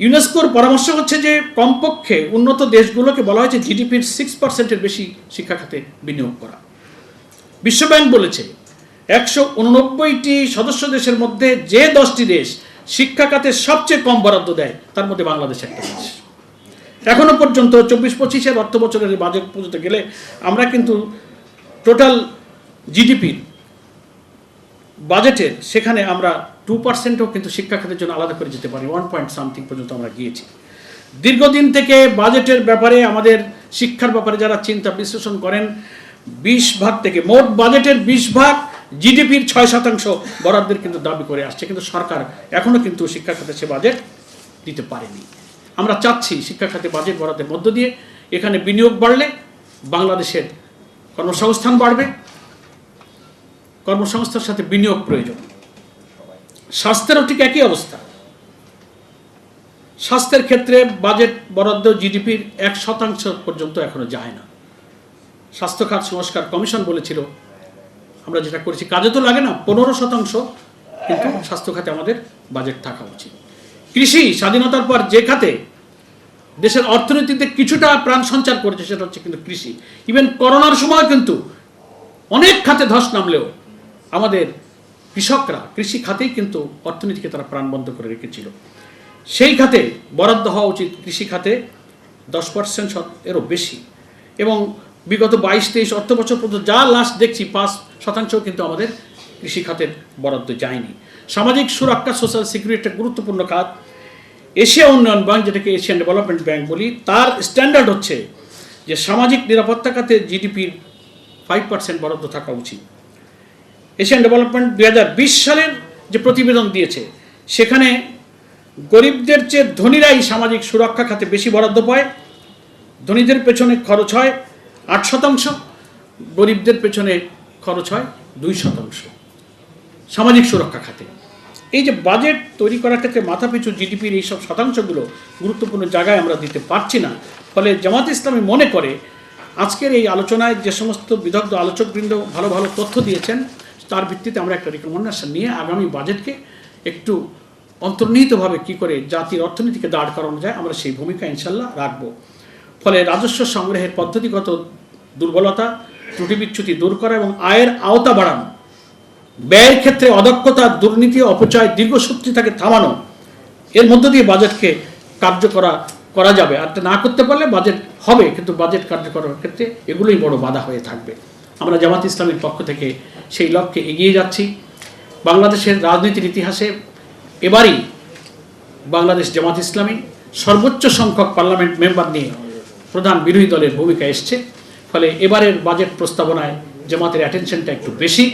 ইউনেস্কোর পরামর্শ হচ্ছে যে কমপক্ষে উন্নত দেশগুলোকে বলা হয়েছে জিডিপির 6%-এর বেশি শিক্ষা খাতে বিনিয়োগ করা। বিশ্বব্যাংক বলেছে 189টি সদস্য দেশের মধ্যে যে 10টি দেশ শিক্ষা খাতে সবচেয়ে কম বরাদ্দ দেয় তার মধ্যে বাংলাদেশ একটা দেশ। এখনো পর্যন্ত 24-25-এর অর্থ বছরের বাজেট পর্যন্ত গেলে আমরা কিন্তু টোটাল জিডিপির বাজেটের সেখানে আমরা 2%ও কিন্তু শিক্ষা খাতের জন্য আলাদা করে যেতে পারি, 1 পর্যন্ত আমরা গিয়েছি। দীর্ঘদিন থেকে বাজেটের ব্যাপারে আমাদের শিক্ষার ব্যাপারে যারা চিন্তা বিশ্লেষণ করেন 20 ভাগ থেকে মোট বাজেটের 20 ভাগ জিডিপির 6% বরাদ্দের কিন্তু দাবি করে আসছে, কিন্তু সরকার এখনো কিন্তু শিক্ষা খাতে সে বাজেট দিতে পারেনি। আমরা চাচ্ছি শিক্ষা খাতে বাজেট বরাদ্দের মধ্য দিয়ে এখানে বিনিয়োগ বাড়লে বাংলাদেশের কর্মসংস্থান বাড়বে, কর্মসংস্থার সাথে বিনিয়োগ প্রয়োজন। স্বাস্থ্যেরও ঠিক একই অবস্থা। স্বাস্থ্যের ক্ষেত্রে বাজেট বরাদ্দ জিডিপির 1% পর্যন্ত এখনো যায় না। স্বাস্থ্য খাত সংস্কার কমিশন বলেছিল আমরা যেটা করেছি কাজে তো লাগে না, 15% কিন্তু স্বাস্থ্য খাতে আমাদের বাজেট থাকা উচিত। কৃষি স্বাধীনতার পর যে খাতে দেশের অর্থনীতিতে কিছুটা প্রাণ সঞ্চার করেছে সেটা হচ্ছে কিন্তু কৃষি। ইভেন করোনার সময় কিন্তু অনেক খাতে ধস নামলেও আমাদের কৃষকরা কৃষি খাতেই কিন্তু অর্থনীতিকে তারা প্রাণবন্ত করে রেখেছিল। সেই খাতে বরাদ্দ হওয়া উচিত কৃষি খাতে 10% এরও বেশি, এবং বিগত 22-23 অর্থ বছর পর্যন্ত যা লাস্ট দেখছি 5% কিন্তু আমাদের কৃষি খাতের বরাদ্দ যায়নি। সামাজিক সুরক্ষা সোশ্যাল সিকিউরিটি একটা গুরুত্বপূর্ণ খাত। এশিয়া উন্নয়ন ব্যাংক, যেটাকে এশিয়ান ডেভেলপমেন্ট ব্যাংক বলি, তার স্ট্যান্ডার্ড হচ্ছে যে সামাজিক নিরাপত্তা খাতে জিডিপির 5% বরাদ্দ থাকা উচিত। এশিয়ান ডেভেলপমেন্ট 2020 সালের যে প্রতিবেদন দিয়েছে সেখানে গরিবদের চেয়ে ধনীরাই সামাজিক সুরক্ষা খাতে বেশি বরাদ্দ পায়। ধনীদের পেছনে খরচ হয় 8%, গরিবদের পেছনে খরচ হয় 2% সামাজিক সুরক্ষা খাতে। এই যে বাজেট তৈরি করার ক্ষেত্রে মাথাপিছু জিডিপির এইসব শতাংশগুলো গুরুত্বপূর্ণ জায়গায় আমরা দিতে পারছি না। ফলে জামাত ইসলামী মনে করে আজকের এই আলোচনায় যে সমস্ত বিদগ্ধ আলোচকবৃন্দ ভালো ভালো তথ্য দিয়েছেন তার ভিত্তিতে আমরা একটা রিকমেন্ডেশন নিয়ে আগামী বাজেটকে একটু অন্তর্নিহিতভাবে কী করে জাতির অর্থনীতিকে দাঁড় করানো যায় আমরা সেই ভূমিকা ইনশাল্লাহ রাখব। ফলে রাজস্ব সংগ্রহের পদ্ধতিগত দুর্বলতা ত্রুটি বিচ্যুতি দূর করা এবং আয়ের আওতা বাড়ানো, ব্যয়ের ক্ষেত্রে অদক্ষতা দুর্নীতি অপচয় দীর্ঘসূত্রিতাকে থামানো, এর মধ্য দিয়ে বাজেটকে করা যাবে। আর না করতে পারলে বাজেট হবে, কিন্তু বাজেট কার্যকরের ক্ষেত্রে এগুলোই বড় বাধা হয়ে থাকবে। আমরা জামাত ইসলামীর পক্ষ থেকে সেই লক্ষ্যে এগিয়ে যাচ্ছি। বাংলাদেশের রাজনীতির ইতিহাসে এবারই বাংলাদেশ জামাত ইসলামী সর্বোচ্চ সংখ্যক পার্লামেন্ট মেম্বার নিয়ে প্রধান বিরোধী দলের ভূমিকা এসছে। ফলে এবারের বাজেট প্রস্তাবনায় জামাতের অ্যাটেনশনটা একটু বেশি।